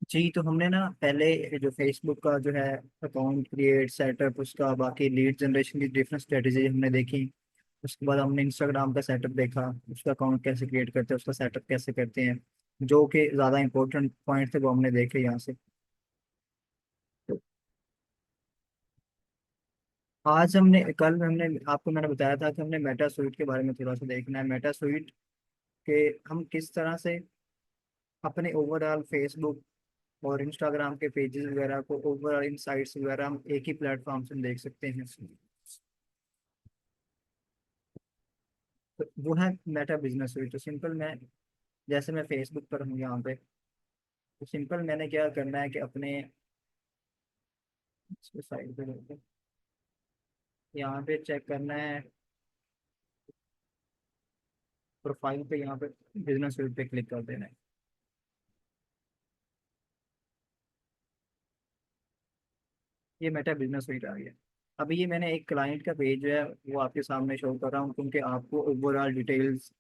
जी, तो हमने ना पहले जो फेसबुक का जो है अकाउंट क्रिएट सेटअप, उसका बाकी लीड जनरेशन की डिफरेंट स्ट्रेटेजी हमने देखी। उसके बाद हमने इंस्टाग्राम का सेटअप देखा, उसका अकाउंट कैसे क्रिएट करते हैं, उसका सेटअप कैसे करते हैं, जो कि ज़्यादा इंपॉर्टेंट पॉइंट थे वो हमने देखे यहाँ से। तो आज हमने कल हमने आपको मैंने बताया था कि हमने मेटा सूट के बारे में थोड़ा सा देखना है। मेटा सूट के हम किस तरह से अपने ओवरऑल फेसबुक और इंस्टाग्राम के पेजेस वगैरह को ओवरऑल इनसाइट्स वगैरह हम एक ही प्लेटफॉर्म से देख सकते हैं। तो वो है मेटा बिजनेस सूट। तो सिंपल मैं, जैसे मैं फेसबुक पर हूँ यहाँ पे, तो सिंपल मैंने क्या करना है कि अपने साइड पे जाके यहाँ पे चेक करना है, प्रोफाइल पे यहाँ पे बिजनेस सूट पे क्लिक कर देना है। ये मेटा बिजनेस सूट आ गया। अभी ये मैंने एक क्लाइंट का पेज जो है वो आपके सामने शो कर रहा हूँ, क्योंकि आपको ओवरऑल डिटेल्स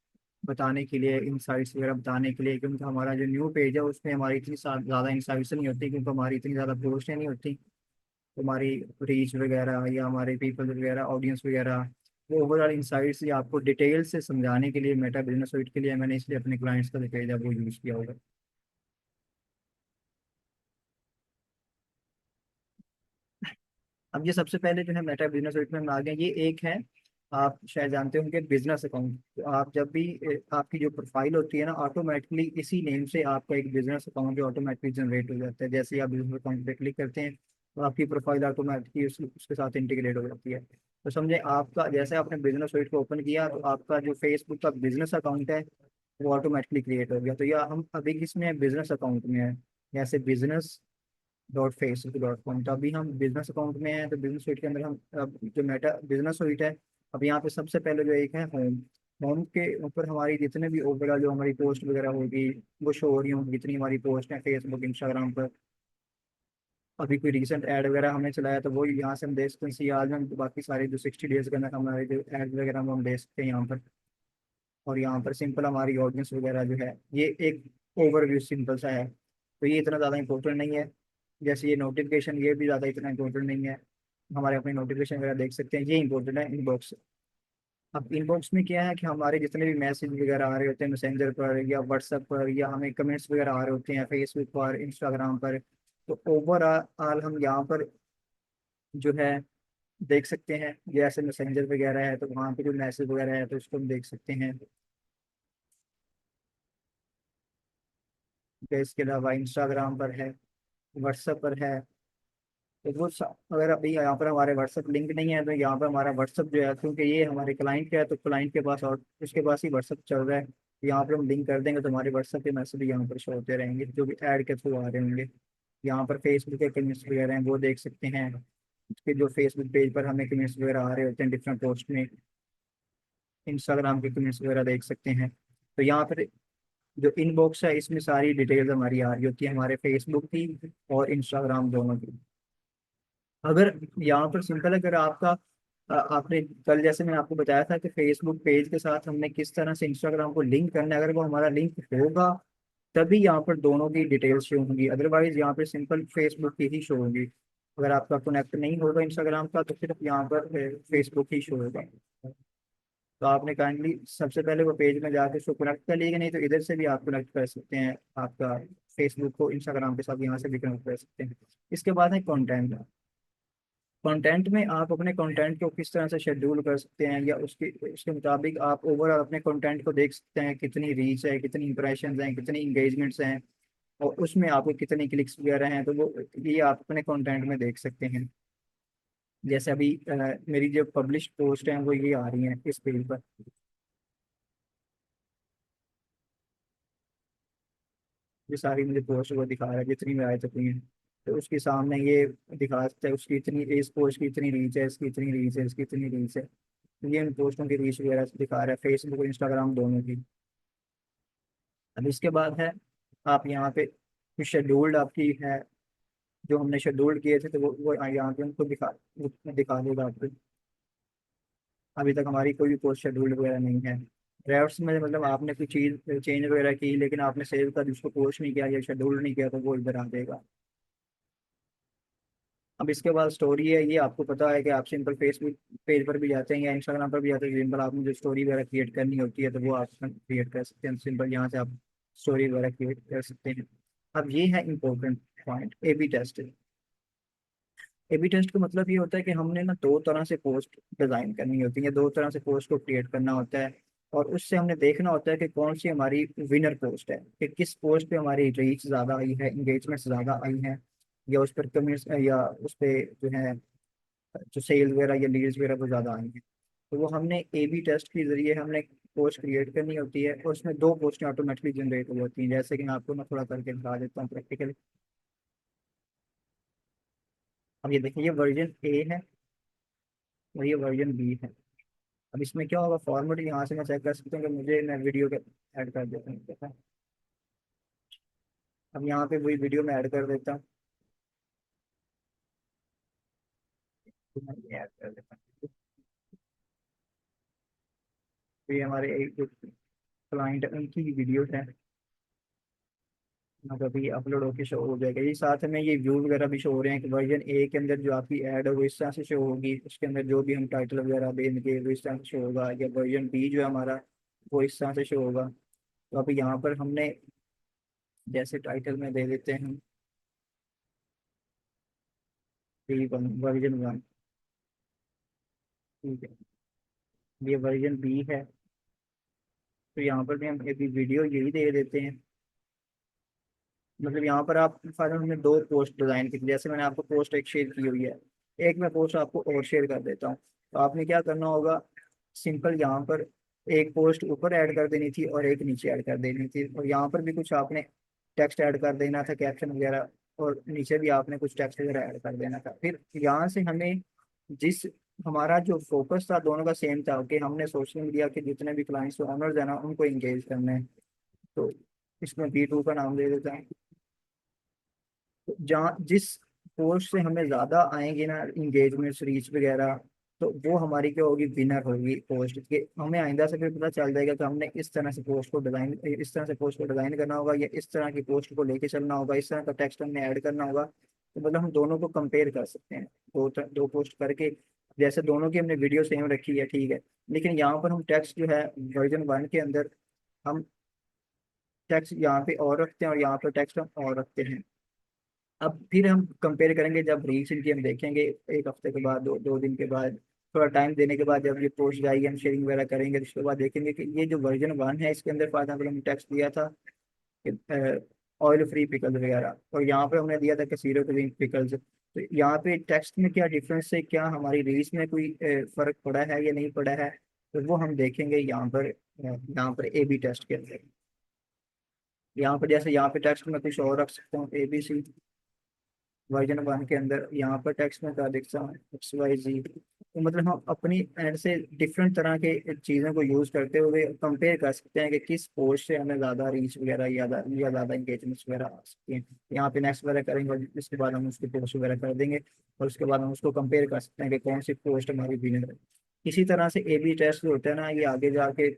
बताने के लिए, इंसाइट्स वगैरह बताने के लिए, क्योंकि हमारा जो न्यू पेज है उसमें हमारी इतनी ज़्यादा इंसाइट्स नहीं होती, क्योंकि हमारी इतनी ज़्यादा पोस्टें नहीं होती। हमारी रीच वगैरह या हमारे पीपल वगैरह ऑडियंस वगैरह, वो ओवरऑल इंसाइट्स या आपको डिटेल से समझाने के लिए मेटा बिजनेस सूट के लिए मैंने इसलिए अपने क्लाइंट्स का जो पेज है वो यूज़ किया होगा। अब ये सबसे पहले जो है मेटा बिजनेस सूट में हम आ गए, ये एक है, आप शायद जानते होंगे, बिजनेस अकाउंट। तो आप जब भी आपकी जो प्रोफाइल होती है ना, ऑटोमेटिकली इसी नेम से आपका एक बिजनेस अकाउंट ऑटोमेटिकली जनरेट हो जाता है। जैसे ही आप बिजनेस अकाउंट पे क्लिक करते हैं तो आपकी प्रोफाइल ऑटोमेटिकली उसके साथ इंटीग्रेट हो जाती है। तो समझे आपका, जैसे आपने बिजनेस सूट को ओपन किया तो आपका जो फेसबुक का बिजनेस अकाउंट है वो ऑटोमेटिकली क्रिएट हो गया। तो या हम अभी किसमें, बिजनेस अकाउंट में है, जैसे business dot Facebook dot com. तो अभी हम बिजनेस अकाउंट में हैं, तो बिजनेस सूट के अंदर हम अब जो मेटा बिजनेस सूट है, अब यहाँ पे सबसे पहले जो एक है होम। होम के ऊपर हमारी जितने भी ओवरऑल जो हमारी पोस्ट वगैरह होगी वो शो हो रही होंगी, जितनी हमारी पोस्ट है फेसबुक इंस्टाग्राम पर। अभी कोई रिसेंट ऐड वगैरह हमने चलाया तो वो यहाँ से हम देख सकते हैं। सी आज में बाकी सारे जो 60 डेज के अंदर हमारे जो ऐड वगैरह वो हम देख सकते हैं यहाँ पर। और यहाँ पर सिंपल हमारी ऑडियंस वगैरह जो है, ये एक ओवरव्यू सिंपल सा है। तो ये इतना ज़्यादा इंपॉर्टेंट नहीं है। जैसे ये नोटिफिकेशन, ये भी ज़्यादा इतना इंपॉर्टेंट नहीं है। हमारे अपने नोटिफिकेशन वगैरह देख सकते हैं, ये इंपॉर्टेंट है इनबॉक्स। अब इनबॉक्स में क्या है कि हमारे जितने भी मैसेज वगैरह आ रहे होते हैं मैसेंजर पर या व्हाट्सएप पर, या हमें कमेंट्स वगैरह आ रहे होते हैं फेसबुक पर इंस्टाग्राम पर, तो ओवरऑल हम यहाँ पर जो है देख सकते हैं। जैसे मैसेंजर वगैरह है तो वहाँ पे जो मैसेज वगैरह है तो उसको हम देख सकते हैं। तो इसके अलावा इंस्टाग्राम पर है, व्हाट्सएप पर है। तो अगर अभी यहाँ पर हमारे व्हाट्सएप लिंक नहीं है तो यहाँ पर हमारा व्हाट्सएप जो है, क्योंकि ये हमारे क्लाइंट का है तो क्लाइंट के पास और उसके पास ही व्हाट्सएप चल रहा है, तो यहाँ पर हम लिंक कर देंगे तो हमारे व्हाट्सएप के मैसेज यहाँ पर शो होते रहेंगे जो भी ऐड के थ्रू आ रहे होंगे। यहाँ पर फेसबुक के कमेंट्स वगैरह हैं वो देख सकते हैं। उसके जो फेसबुक पेज पर हमें कमेंट्स वगैरह आ रहे होते हैं डिफरेंट पोस्ट में, इंस्टाग्राम के कमेंट्स वगैरह देख सकते हैं। तो यहाँ पर जो इनबॉक्स है इसमें सारी डिटेल्स हमारी आ रही होती है, हमारे फेसबुक की और इंस्टाग्राम दोनों की। अगर यहाँ पर सिंपल, अगर आपका आपने कल जैसे मैंने आपको बताया था कि फेसबुक पेज के साथ हमने किस तरह से इंस्टाग्राम को लिंक करना है, अगर वो हमारा लिंक होगा तभी यहाँ पर दोनों की डिटेल्स शो होंगी, अदरवाइज यहाँ पर सिंपल फेसबुक की ही शो होगी। अगर आपका कनेक्ट नहीं होगा इंस्टाग्राम का तो सिर्फ यहाँ पर फेसबुक ही शो होगा। तो आपने काइंडली सबसे पहले वो पेज में जाके उसको कनेक्ट कर लीजिए, नहीं तो इधर से भी आप कनेक्ट कर सकते हैं आपका फेसबुक को इंस्टाग्राम के साथ, यहाँ से भी कनेक्ट कर सकते हैं। इसके बाद है कंटेंट। कंटेंट में आप अपने कंटेंट को किस तरह से शेड्यूल कर सकते हैं, या उसके उसके मुताबिक आप ओवरऑल अपने कंटेंट को देख सकते हैं, कितनी रीच है, कितनी इंप्रेशंस हैं, कितनी इंगेजमेंट्स हैं, और उसमें आपको कितनी क्लिक्स वगैरह हैं। तो वो ये आप अपने कंटेंट में देख सकते हैं। जैसे अभी मेरी जो पब्लिश पोस्ट है वो ये आ रही है इस पेज पर। ये सारी मुझे पोस्ट वो दिखा रहा है जितनी मैं आए चुकी हैं। तो उसके सामने ये दिखा सकता है उसकी इतनी, इस पोस्ट की इतनी रीच है, इसकी इतनी रीच है, इसकी इतनी रीच है। तो ये इन पोस्टों की रीच वगैरह दिखा रहा है फेसबुक और इंस्टाग्राम दोनों की। अब इसके बाद है, आप यहाँ पे शेड्यूल्ड आपकी है, जो हमने शेड्यूल्ड किए थे तो वो यहाँ पे उनको दिखा देगा आपको। अभी तक हमारी कोई भी पोस्ट शेड्यूल्ड वगैरह नहीं है। ड्राफ्ट्स में मतलब आपने कोई चीज़ चेंज वगैरह की लेकिन आपने सेव कर उसको पोस्ट नहीं किया या शेड्यूल नहीं किया तो वो इधर आ जाएगा। अब इसके बाद स्टोरी है, ये आपको पता है कि आप सिंपल फेसबुक पेज पर भी जाते हैं या इंस्टाग्राम पर भी जाते हैं, सिंपल आपने जो स्टोरी वगैरह क्रिएट करनी होती है तो वो आप क्रिएट कर सकते हैं, सिंपल यहाँ से आप स्टोरी वगैरह क्रिएट कर सकते हैं। अब ये है important point, A B test. A B test का मतलब ये होता है कि हमने ना दो तरह से पोस्ट डिजाइन करनी होती है, दो तरह से पोस्ट को क्रिएट करना होता है, और उससे हमने देखना होता है कि कौन सी हमारी विनर पोस्ट है, कि किस पोस्ट पे हमारी रीच ज़्यादा आई है, इंगेजमेंट ज़्यादा आई है, या उस पर कमेंट्स या उस पर जो है जो सेल वगैरह या लीड्स वगैरह वो ज़्यादा आएंगे। तो वो हमने ए बी टेस्ट के जरिए हमने पोस्ट क्रिएट करनी होती है, और उसमें दो पोस्टें ऑटोमेटिकली जनरेट हो जाती हैं, जैसे कि मैं आपको ना थोड़ा करके दिखा देता हूँ प्रैक्टिकली। अब ये देखिए, ये वर्जन ए है और ये वर्जन बी है। अब इसमें क्या होगा, फॉर्मेट यहाँ से मैं चेक कर सकता हूँ कि मुझे, मैं वीडियो के ऐड कर देता हूँ, ठीक है। अब यहाँ पे वही वीडियो में ऐड कर देता हूँ, तो मैं ये ऐड कर देता हूँ। तो ये हमारे एक क्लाइंट उनकी ही वीडियो है, मतलब अभी अपलोड होकर शो हो जाएगा। ये साथ में ये व्यू वगैरह भी शो हो रहे हैं कि वर्जन ए के अंदर जो आपकी ऐड है वो इस तरह से शो होगी, उसके अंदर जो भी हम टाइटल वगैरह देंगे वो इस तरह से शो होगा, या वर्जन बी जो है हमारा वो इस तरह से शो होगा। तो अभी यहाँ पर हमने जैसे टाइटल में दे देते हैं बी वन, वर्जन वन, ठीक है। ये वर्जन बी है, तो यहाँ पर भी हम अभी वीडियो यही दे देते हैं। मतलब यहाँ पर आप फाइनल हमने दो पोस्ट डिजाइन की थी, जैसे मैंने आपको पोस्ट एक शेयर की हुई है, एक मैं पोस्ट आपको और शेयर कर देता हूँ। तो आपने क्या करना होगा, सिंपल यहाँ पर एक पोस्ट ऊपर ऐड कर देनी थी और एक नीचे ऐड कर देनी थी, और यहाँ पर भी कुछ आपने टेक्स्ट ऐड कर देना था, कैप्शन वगैरह, और नीचे भी आपने कुछ टेक्स्ट वगैरह ऐड कर देना था। फिर यहाँ से हमें जिस, हमारा जो फोकस था दोनों का सेम था कि हमने सोशल मीडिया के जितने भी क्लाइंट्स ओनर्स है ना उनको इंगेज करना है। तो इसमें बी टू का नाम दे देता है। तो जहाँ जिस पोस्ट से हमें ज्यादा आएंगे ना इंगेजमेंट्स, रीच वगैरह, तो वो हमारी क्या होगी, विनर होगी पोस्ट के। हमें आइंदा से फिर पता चल जाएगा कि हमने इस तरह से पोस्ट को डिजाइन, इस तरह से पोस्ट को डिजाइन करना होगा, या इस तरह की पोस्ट को लेके चलना होगा, इस तरह का टेक्स्ट हमने ऐड करना होगा। तो मतलब हम दोनों को कंपेयर कर सकते हैं, दो पोस्ट करके। जैसे दोनों की हमने वीडियो सेम रखी है, ठीक है, लेकिन यहाँ पर हम टेक्स्ट जो है वर्जन वन के अंदर हम टेक्स्ट यहाँ पे और रखते हैं और यहाँ पर टेक्स्ट हम और रखते हैं। अब फिर हम कंपेयर करेंगे जब रील्स इनकी हम देखेंगे, एक हफ्ते के बाद, दो दिन के बाद, थोड़ा टाइम देने के बाद, जब ये पोस्ट जाएगी हम शेयरिंग वगैरह करेंगे, तो उसके बाद देखेंगे कि ये जो वर्जन वन है इसके अंदर फॉर एग्जाम्पल हमने टेक्स्ट दिया था ऑयल फ्री पिकल्स वगैरह, और यहाँ पे हमने दिया था कि जीरो ग्रीन पिकल्स। तो यहाँ पे टेक्स्ट में क्या डिफरेंस है, क्या हमारी रील्स में कोई फर्क पड़ा है या नहीं पड़ा है, तो वो हम देखेंगे यहाँ पर ए बी टेस्ट के अंदर। यहाँ पर जैसे यहाँ पे टेक्स्ट में कुछ और रख सकता हूँ, A B C version one के अंदर, यहाँ पर टेक्स्ट में क्या देखता हूँ, एक्स वाई जी। तो मतलब हम अपनी एंड से डिफरेंट तरह के चीज़ों को यूज़ करते हुए कंपेयर कर सकते हैं कि किस पोस्ट से हमें ज़्यादा रीच वगैरह या ज़्यादा इंगेजमेंट्स वगैरह आ सकती हैं। यहाँ पे नेक्स्ट वगैरह करेंगे और इसके बाद हम उसकी पोस्ट वगैरह कर देंगे, और उसके बाद हम उसको कंपेयर कर सकते हैं कि कौन सी पोस्ट हमारी विनर है। इसी तरह से ए बी टेस्ट जो होता है ना, ये आगे जाके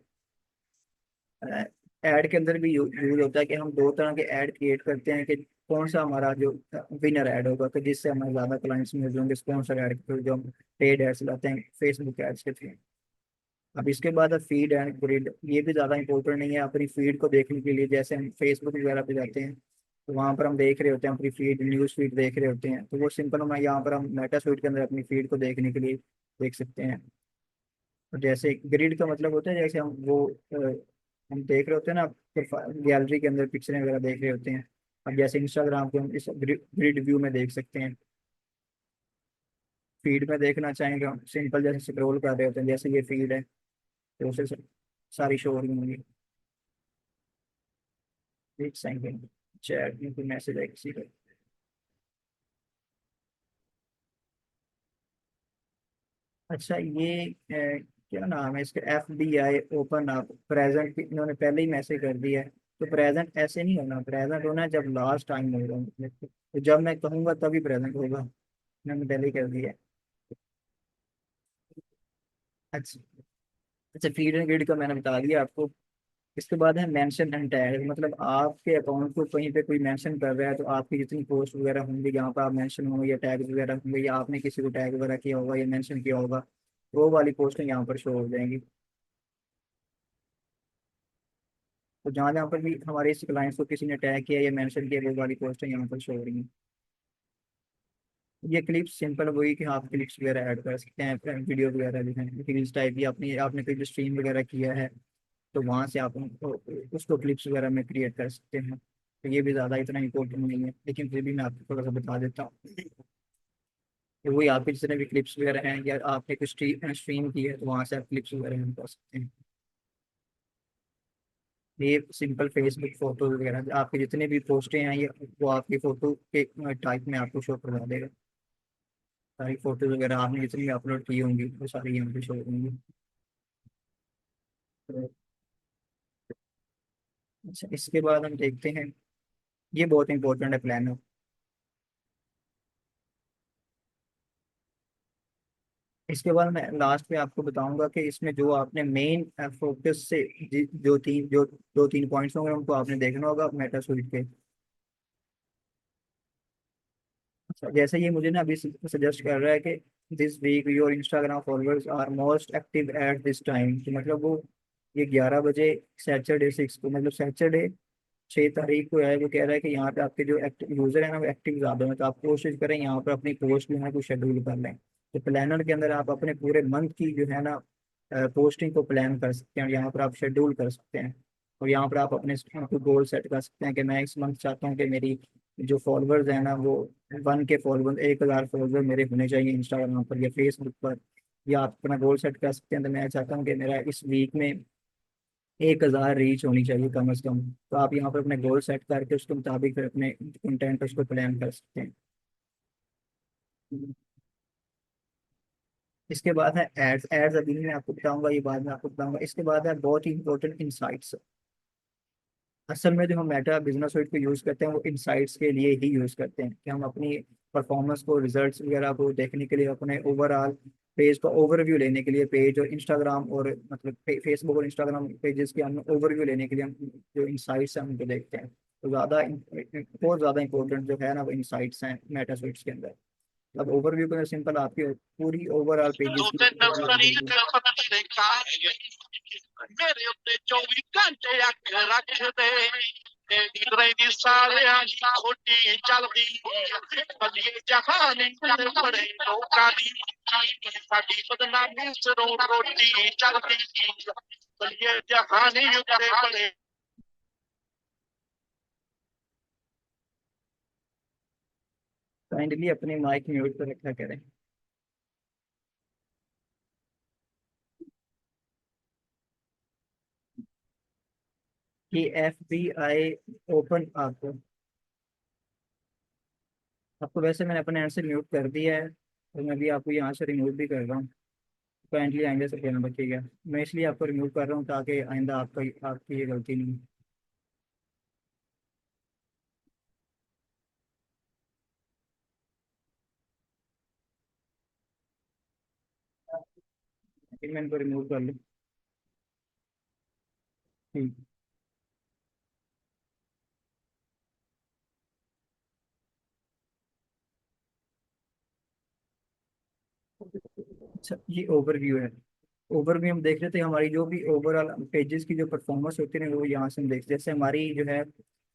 ऐड के अंदर भी यूज होता है कि हम दो तरह के ऐड क्रिएट करते हैं कि कौन सा हमारा जो विनर ऐड होगा, तो जिससे हमें ज्यादा क्लाइंट्स मिल जाएंगे, स्पॉन्सर ऐड के थ्रू जो हम पेड एड्स लाते हैं फेसबुक एड्स के थ्रू। अब इसके बाद फीड एंड ग्रिड, ये भी ज्यादा इंपॉर्टेंट नहीं है अपनी फीड को देखने के लिए। जैसे हम फेसबुक वगैरह पे जाते हैं तो वहां पर हम देख रहे होते हैं अपनी फीड, न्यूज फीड देख रहे होते हैं, तो वो सिंपल हम यहाँ पर हम मेटा फीड के अंदर अपनी फीड को देखने के लिए देख सकते हैं। और जैसे ग्रिड का मतलब होता है जैसे हम वो हम देख रहे होते हैं ना, गैलरी के अंदर पिक्चरें वगैरह देख रहे होते हैं। अब जैसे इंस्टाग्राम को हम इस ग्रिड व्यू में देख सकते हैं। फीड में देखना चाहेंगे हम सिंपल जैसे स्क्रॉल कर रहे होते हैं, जैसे ये फीड है तो उसे सारी शो हो रही होंगी। एक सेकंड, चैट में कोई मैसेज है किसी का। अच्छा ये क्या नाम है इसका, F B I open up present, इन्होंने पहले ही मैसेज कर दिया है। तो प्रेजेंट ऐसे नहीं होना, प्रेजेंट होना है जब लास्ट टाइम होगा, मतलब तो जब मैं कहूँगा तभी प्रेजेंट होगा। मैंने पहले ही कर दिया है। अच्छा, अच्छा, फीड एंड ग्रिड का मैंने बता दिया आपको। इसके बाद है मेंशन एंड टैग, मतलब आपके अकाउंट को कहीं पे कोई मेंशन कर रहा है तो आपकी जितनी पोस्ट वगैरह होंगी जहाँ पर आप मेंशन होंगे या टैग वगैरह होंगे या आपने किसी को टैग वगैरह किया होगा या मेंशन किया होगा, वो वाली पोस्टें यहाँ पर शो हो जाएंगी। तो जहाँ जहाँ पर भी हमारे इस क्लाइंट्स को किसी ने टैग किया या मेंशन किया, वो वाली पोस्टें यहाँ पर शो हो रही हैं। ये क्लिप्स सिंपल वही कि आप क्लिप्स वगैरह ऐड कर सकते हैं, वीडियो वगैरह भी हैं रील्स टाइप, या आपने आपने कोई भी स्ट्रीम वगैरह किया है तो वहाँ से आप उनको उसको क्लिप्स वगैरह में क्रिएट कर सकते हैं। तो ये भी ज़्यादा इतना इंपॉर्टेंट नहीं है, लेकिन फिर भी मैं आपको थोड़ा सा बता देता हूँ कि वही आपके जितने भी क्लिप्स वगैरह हैं या आपने कुछ स्ट्रीम की है तो वहाँ से आप क्लिप्स वगैरह में कर सकते हैं। ये सिंपल फेसबुक फोटो वगैरह आपके जितने भी पोस्टें हैं ये वो आपकी फोटो के टाइप में आपको शो करवा देगा। सारी फोटो वगैरह आपने जितनी भी अपलोड की होंगी वो सारी यहाँ पे शो होंगी। तो अच्छा, इसके बाद हम देखते हैं, ये बहुत इंपॉर्टेंट है प्लानर। इसके बाद मैं लास्ट में आपको बताऊंगा कि इसमें जो आपने मेन फोकस से जो दो तीन पॉइंट्स होंगे उनको आपने देखना होगा मेटा सूट के। अच्छा, जैसे ये मुझे ना अभी सजेस्ट कर रहा है कि this week your Instagram followers are most active at this time, तो मतलब वो ये 11 बजे सैटरडे 6 को, मतलब सैटरडे 6 तारीख को है, वो कह रहा है कि यहाँ पे आपके जो एक्टिव यूजर है ना वो एक्टिव ज्यादा है, तो आप कोशिश करें यहाँ पर अपनी पोस्ट जो है को शेड्यूल कर लें। तो प्लानर के अंदर आप अपने पूरे मंथ की जो है ना पोस्टिंग को प्लान कर सकते हैं और यहाँ पर आप शेड्यूल कर सकते हैं। और यहाँ पर आप अपने गोल सेट कर सकते हैं कि मैं इस मंथ चाहता हूँ कि मेरी जो फॉलोअर्स है ना वो 1 के फॉलोअर 1,000 फॉलोअर मेरे होने चाहिए इंस्टाग्राम पर या फेसबुक पर। या आप अपना गोल सेट कर सकते हैं, तो मैं चाहता हूँ कि मेरा इस वीक में 1,000 रीच होनी चाहिए कम से कम। तो आप यहाँ पर अपने गोल सेट करके उसके मुताबिक फिर अपने कंटेंट उसको प्लान कर सकते हैं। इसके बाद है एड्स। एड्स अभी नहीं मैं आपको बताऊंगा, ये बाद में आपको बताऊंगा। इसके बाद है बहुत ही इंपॉर्टेंट इंसाइट्स। असल में जो हम मेटा बिजनेस सुइट को यूज़ करते हैं वो इंसाइट्स के लिए ही यूज़ करते हैं कि हम अपनी परफॉर्मेंस को, रिजल्ट्स वगैरह को देखने के लिए, अपने ओवरऑल पेज का ओवरव्यू लेने के लिए, पेज और इंस्टाग्राम और मतलब फेसबुक और इंस्टाग्राम पेजेस के हम ओवरव्यू लेने के लिए हम जो इंसाइट्स हैं उनको देखते हैं। तो बहुत ज़्यादा इंपॉर्टेंट जो है ना वो इंसाइट्स हैं मेटा सुइट्स के अंदर। अब ओवरव्यू का सिंपल आपकी पूरी ओवरऑल पेजेस की overview मिलेगी। ਮੇਰੇ ਉੱਤੇ 24 ਘੰਟੇ ਅੱਖ ਰੱਖਦੇ ਤੇਰੀ ਰਹਿੰਦੀ ਸਾਰਿਆਂ ਦੀ ਖੋਟੀ ਚੱਲਦੀ ਬੱਲੀਏ ਜਹਾਨ ਤੇ ਬੜੇ ਲੋਕਾਂ ਦੀ ਸਾਡੀ ਬਦਨਾਮੀ ਸਿਰੋਂ ਰੋਟੀ ਚੱਲਦੀ ਬੱਲੀਏ ਜਹਾਨ ਉੱਤੇ ਬੜੇ। काइंडली अपने माइक म्यूट पर रखा करें। कि FBI ओपन आपको आपको वैसे मैंने अपने एंड से म्यूट कर दिया है और मैं भी आपको यहाँ से रिमूव भी कर रहा हूँ। काइंडली आइंदा से ध्यान रखिएगा। मैं इसलिए आपको रिमूव कर रहा हूँ ताकि आइंदा आपकी ये गलती नहीं हो। फिर मैं इनको रिमूव कर लूँ। ठीक। अच्छा, ये ओवरव्यू है। ओवरव्यू हम देख रहे थे हमारी जो भी ओवरऑल पेजेस की जो परफॉर्मेंस होती है वो यहाँ से हम देखते हैं। जैसे हमारी जो है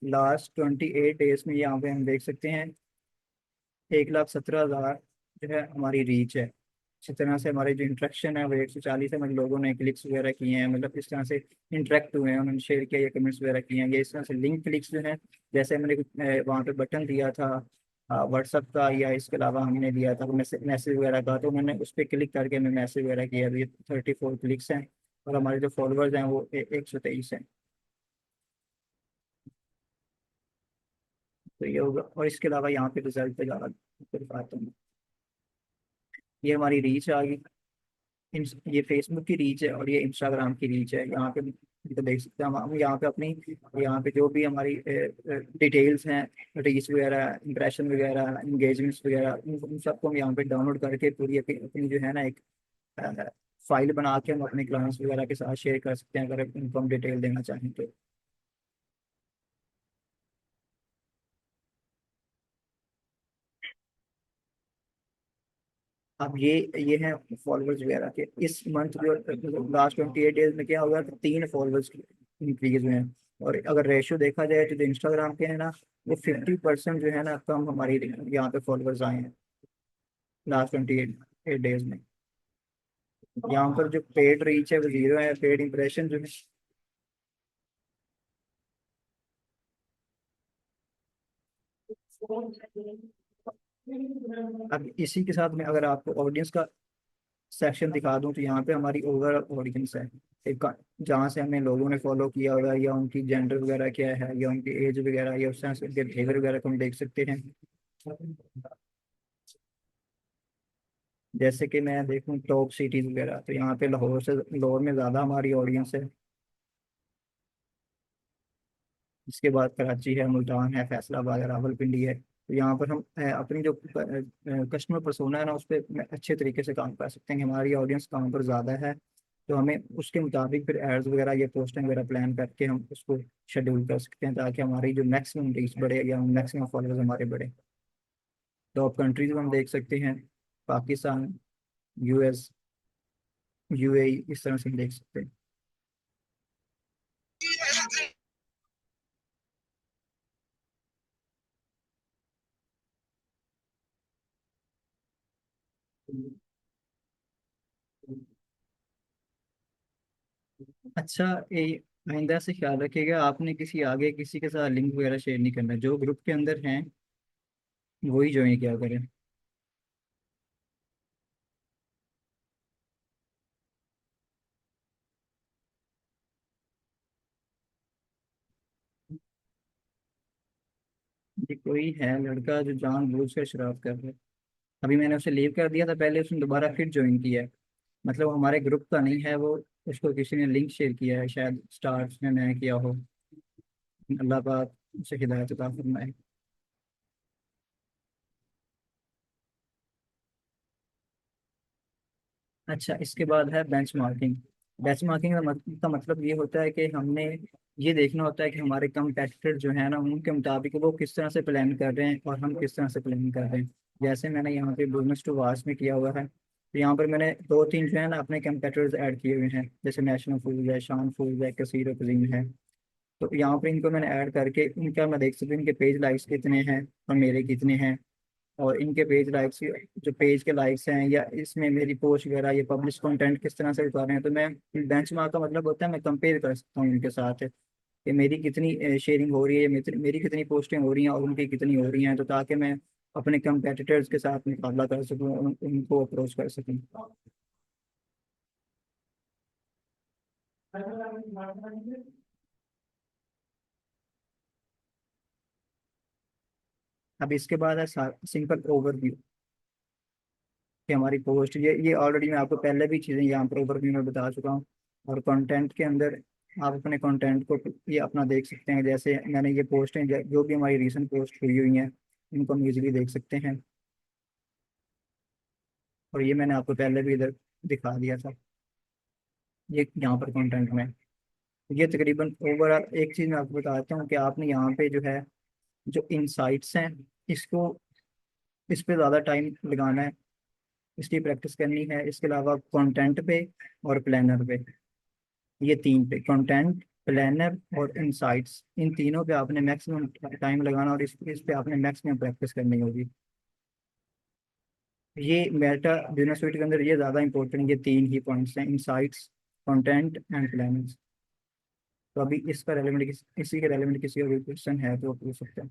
लास्ट 28 डेज में यहाँ पे हम देख सकते हैं 1,17,000 जो है हमारी रीच है। इसी तरह से हमारे जो इंट्रैक्शन है वो 140 है, मतलब लोगों ने क्लिक्स वगैरह किए हैं, मतलब इस तरह से इंटरेक्ट हुए हैं, उन्होंने शेयर किया या कमेंट्स वगैरह किए हैं। ये इस तरह से लिंक क्लिक्स जो है, जैसे मैंने वहाँ पे बटन दिया था व्हाट्सअप का, या इसके अलावा हमने दिया था मैसेज वगैरह का, तो उन्होंने उस पर क्लिक करके हमें मैसेज वगैरह किया। तो ये 34 क्लिक्स हैं और हमारे जो फॉलोअर्स हैं वो 123 हैं। तो ये होगा। और इसके अलावा यहाँ पे रिजल्ट पे ज़्यादा कर पाता हूँ। ये हमारी रीच आ गई। ये फेसबुक की रीच है और ये इंस्टाग्राम की रीच है। यहाँ पे तो देख सकते हैं हम यहाँ पे अपनी, यहाँ पे जो भी हमारी डिटेल्स हैं, रीच वगैरह, इंप्रेशन वगैरह, इंगेजमेंट्स वगैरह, उन सबको हम यहाँ पे डाउनलोड करके पूरी अपनी जो है ना एक फाइल बना के हम अपने क्लाइंट्स वगैरह के साथ शेयर कर सकते हैं अगर उनको हम डिटेल देना चाहें तो। अब ये है फॉलोअर्स वगैरह के। इस मंथ जो लास्ट 28 डेज में क्या हुआ, तो 3 फॉलोअर्स इंक्रीज हुए हैं। और अगर रेशियो देखा जाए तो जो इंस्टाग्राम पे है ना, वो 50% जो है ना कम हमारी यहाँ पे फॉलोअर्स आए हैं लास्ट 28 डेज में। यहाँ पर जो पेड रीच है वो 0 है, पेड इंप्रेशन जो है। अब इसी के साथ में अगर आपको ऑडियंस का सेक्शन दिखा दूं, तो यहाँ पे हमारी ओवर ऑडियंस है। एक जहाँ से हमें लोगों ने फॉलो किया होगा, या उनकी जेंडर वगैरह क्या है, या उनकी एज वगैरह, या उस तरह से उनके बिहेवियर वगैरह को हम देख सकते हैं। जैसे कि मैं देखूं टॉप सिटीज वगैरह, तो यहाँ पे लाहौर में ज़्यादा हमारी ऑडियंस है। इसके बाद कराची है, मुल्तान है, फैसलाबाद है, रावलपिंडी है। तो यहाँ पर हम अपनी जो कस्टमर पर्सोना है ना, उस पर अच्छे तरीके से काम कर सकते हैं कि हमारी ऑडियंस कहाँ पर ज़्यादा है। तो हमें उसके मुताबिक फिर एड्स वगैरह या पोस्टिंग वगैरह प्लान करके हम उसको शेड्यूल कर सकते हैं, ताकि हमारी जो मैक्सिमम रीच बढ़े या मैक्सिमम फॉलोअर्स हमारे बढ़े। टॉप कंट्रीज में हम देख सकते हैं पाकिस्तान, यूएस, यूएई, इस तरह से हम देख सकते हैं। अच्छा, ये आइंदा से ख्याल रखिएगा, आपने किसी के साथ लिंक वगैरह शेयर नहीं करना। जो ग्रुप के अंदर हैं वही ज्वाइन किया करें। ये कोई है लड़का जो जानबूझ कर शरारत कर रहा है। अभी मैंने उसे लीव कर दिया था पहले, उसने दोबारा फिर ज्वाइन किया है। मतलब हमारे ग्रुप का नहीं है वो, उसको किसी ने लिंक शेयर किया है, शायद स्टार्स में मैं किया हो। अल्लाह पाक उसे हिदायत अता फरमाए। अच्छा, इसके बाद है बेंचमार्किंग। बेंचमार्किंग का मतलब ये होता है कि हमने ये देखना होता है कि हमारे कंपेटिटर जो है ना, उनके मुताबिक वो किस तरह से प्लान कर रहे हैं और हम किस तरह से प्लान कर रहे हैं। जैसे मैंने यहाँ पे बिजनेस टू वास्ट में किया हुआ है, तो यहाँ पर मैंने 2-3 जो है ना अपने कंपेटिटर्स ऐड किए हुए हैं, जैसे नेशनल फूड है, शान फूड है, कसीर कुजीन है। तो यहाँ पर इनको मैंने ऐड करके इनका मैं देख सकती हूँ इनके पेज लाइक्स कितने हैं और मेरे कितने हैं। और इनके पेज लाइक्स, जो पेज के लाइक्स हैं, या इसमें मेरी पोस्ट वगैरह ये पब्लिश कंटेंट किस तरह से उतार रहे हैं, तो मैं बेंचमार्क का मतलब होता है मैं कंपेयर कर सकता हूँ इनके साथ कि मेरी कितनी शेयरिंग हो रही है, मेरी कितनी पोस्टिंग हो रही हैं और उनकी कितनी हो रही हैं, तो ताकि मैं अपने कंपेटिटर्स के साथ मुकाबला कर सकूँ, उनको अप्रोच कर सकूँ। अब इसके बाद है सिंपल ओवरव्यू कि हमारी पोस्ट, ये ऑलरेडी मैं आपको पहले भी चीज़ें यहाँ पर ओवरव्यू में बता चुका हूँ। और कंटेंट के अंदर आप अपने कंटेंट को ये अपना देख सकते हैं। जैसे मैंने ये पोस्टें जो भी हमारी रीसेंट पोस्ट हुई हुई हैं, इनको हम इजीली देख सकते हैं। और ये मैंने आपको पहले भी इधर दिखा दिया था, ये यहाँ पर कंटेंट में। ये तकरीबन ओवरऑल एक चीज़ मैं आपको बताता हूँ कि आपने यहाँ पे जो है, जो इनसाइट्स हैं, इसको इस पे ज़्यादा टाइम लगाना है, इसकी प्रैक्टिस करनी है। इसके अलावा कंटेंट पे और प्लानर पे, ये 3 पे, कंटेंट, प्लानर और इनसाइट्स, इन तीनों पे आपने मैक्सिमम टाइम लगाना, और इस पे आपने मैक्सिमम प्रैक्टिस करनी होगी। ये मेटा बिजनेस सुइट के अंदर ये ज़्यादा इंपॉर्टेंट, ये 3 ही पॉइंट्स हैं, इनसाइट्स, कंटेंट एंड प्लानर्स। तो अभी इसका रेलेवेंट इसी के रेलेवेंट किसी और क्वेश्चन है तो पूछ सकते हैं।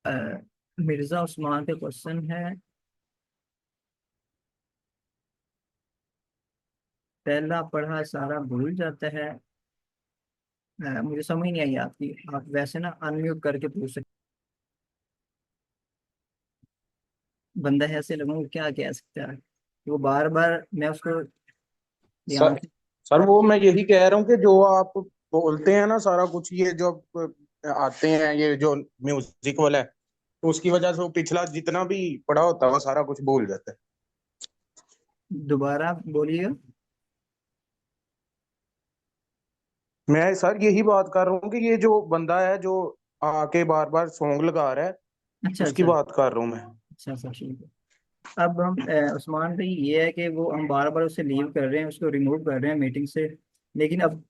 अ, मिर्जा उस्मान का क्वेश्चन है, पहला पढ़ा सारा भूल जाता है। मुझे समझ नहीं आई आपकी, आप वैसे ना अनम्यूट करके पूछ सकते। बंदा है ऐसे लोगों को क्या कह सकता है, वो बार बार मैं उसको ध्यान सर से। सर वो मैं यही कह रहा हूँ कि जो आप बोलते हैं ना सारा कुछ, ये जो आते हैं ये जो म्यूजिक वाला है, तो उसकी वजह से वो पिछला जितना भी पढ़ा होता है वो सारा कुछ भूल जाता है। दोबारा बोलिए। मैं सर यही बात कर रहा हूँ कि ये जो बंदा है जो आके बार बार सॉन्ग लगा रहा है, अच्छा उसकी अच्छा। बात कर रहा हूँ मैं। अच्छा अच्छा ठीक है। अब हम उस्मान भाई, ये है कि वो हम बार बार उसे लीव कर रहे हैं, उसको रिमूव कर रहे हैं मीटिंग से। लेकिन अब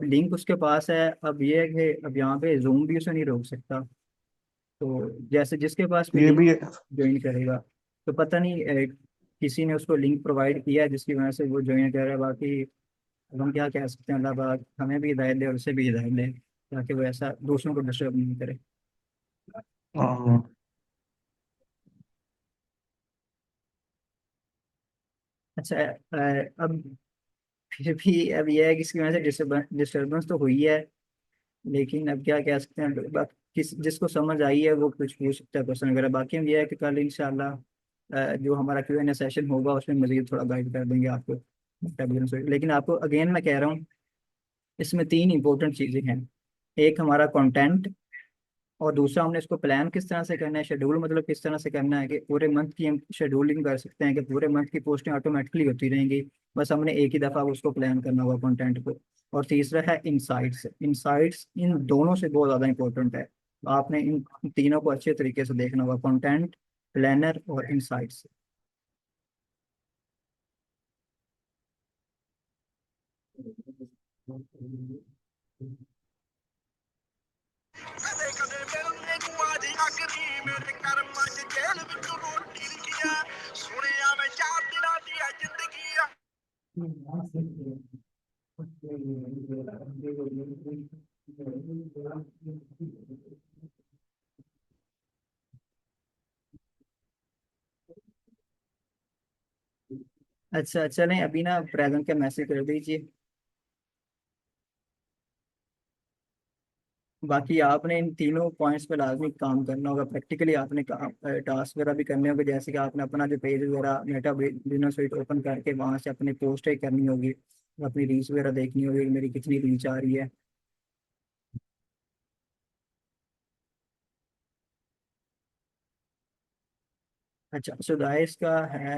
लिंक उसके पास है। अब ये है कि अब यहाँ पे जूम भी उसे नहीं रोक सकता। तो जैसे जिसके पास भी ये लिंक भी है। ज्वाइन करेगा, तो पता नहीं किसी ने उसको लिंक प्रोवाइड किया है जिसकी वजह से वो ज्वाइन कर रहा है। बाकी अब हम क्या कह सकते हैं, अल्लाह पाक हमें भी हिदायत दे और उसे भी हिदायत दे, ताकि वो ऐसा दूसरों को डिस्टर्ब नहीं करे। हाँ। अच्छा अब फिर भी अब यह है कि इसकी वजह से डिस्टर्बेंस तो हुई है। लेकिन अब क्या कह सकते हैं, किस जिसको समझ आई है वो कुछ पूछ सकता है क्वेश्चन वगैरह। बाकी हम ये है कि कल इंशाल्लाह जो हमारा Q&A सेशन होगा उसमें मजीद थोड़ा गाइड कर देंगे आपको Tabular से। लेकिन आपको अगेन मैं कह रहा हूँ, इसमें तीन इंपॉर्टेंट चीज़ें हैं। एक हमारा कंटेंट, और दूसरा हमने इसको प्लान किस तरह से करना है, शेड्यूल मतलब किस तरह से करना है कि पूरे मंथ की हम शेड्यूलिंग कर सकते हैं कि पूरे मंथ की पोस्टें ऑटोमेटिकली होती रहेंगी। बस हमने एक ही दफ़ा उसको प्लान करना होगा कंटेंट को। और तीसरा है इंसाइट्स। इंसाइट्स इन दोनों से बहुत ज़्यादा इंपॉर्टेंट है, तो आपने इन तीनों को अच्छे तरीके से देखना होगा, कंटेंट, प्लानर और इंसाइट्स। ਕਦੇ ਕਦੇ ਮਿਲਨੇ ਨੂੰ ਆਜੀ ਅੱਕਦੀ ਮੇਰੇ ਕਰਮਾਂ 'ਚ ਜੇਲ੍ਹ ਵਿੱਚ ਰੋਟੀ ਲਿਖੀ ਆ ਸੁਣਿਆ ਮੈਂ 4 ਦਿਨਾਂ ਦੀ ਆ ਜ਼ਿੰਦਗੀ ਆ अच्छा चलें, अभी ना प्रेजेंट का मैसेज कर दीजिए। बाकी आपने इन तीनों पॉइंट्स पे लाजमी काम करना होगा, प्रैक्टिकली आपने टास्क वगैरह भी करने होंगे। जैसे कि आपने अपना जो पेज वगैरह मेटा बिजनेस साइट ओपन करके वहाँ से अपनी पोस्ट करनी होगी, अपनी रीच वगैरह देखनी होगी कि मेरी कितनी रीच आ रही है। अच्छा सुदाइश का है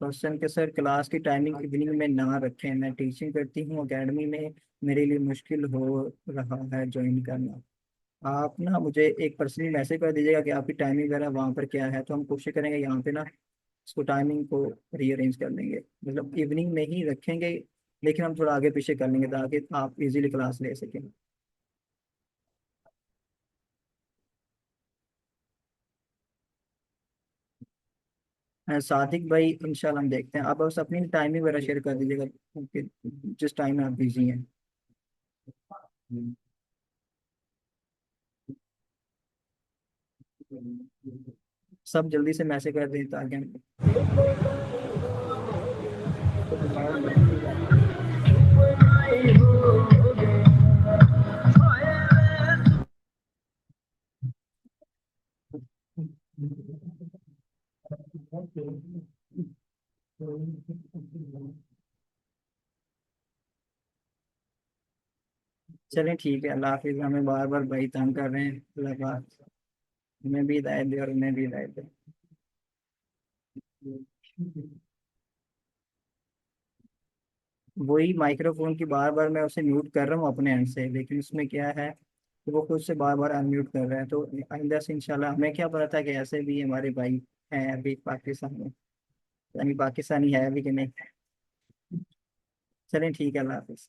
क्वेश्चन के सर, क्लास की टाइमिंग इवनिंग में ना रखें, मैं टीचिंग करती हूँ एकेडमी में, मेरे लिए मुश्किल हो रहा है ज्वाइन करना। आप ना मुझे एक पर्सनली मैसेज कर दीजिएगा कि आपकी टाइमिंग वगैरह वहाँ पर क्या है, तो हम कोशिश करेंगे यहाँ पे ना इसको टाइमिंग को रीअरेंज कर लेंगे, मतलब इवनिंग में ही रखेंगे। लेकिन हम थोड़ा आगे पीछे कर लेंगे ताकि आप इजीली क्लास ले सकें। सादिक भाई इंशाल्लाह हम देखते हैं, आप बस अपनी टाइमिंग वगैरह शेयर कर दीजिएगा कि जिस टाइम में आप बिजी हैं। सब जल्दी से मैसेज कर दें ताकि चलें ठीक है। अल्लाह हाफिज़। हमें बार बार भाई तंग कर रहे हैं, अल्लाह पाक हमें भी हिदायत दे और उन्हें भी हिदायत दे। वही माइक्रोफोन की बार बार मैं उसे म्यूट कर रहा हूँ अपने एंड से, लेकिन उसमें क्या है कि वो खुद से बार बार अनम्यूट कर रहा है। तो आइंदा से इंशाल्लाह, हमें क्या पता था कि ऐसे भी हमारे भाई हैं अभी पाकिस्तान में, यानी पाकिस्तानी है अभी कि नहीं। चलें ठीक है, अल्लाह हाफिज़।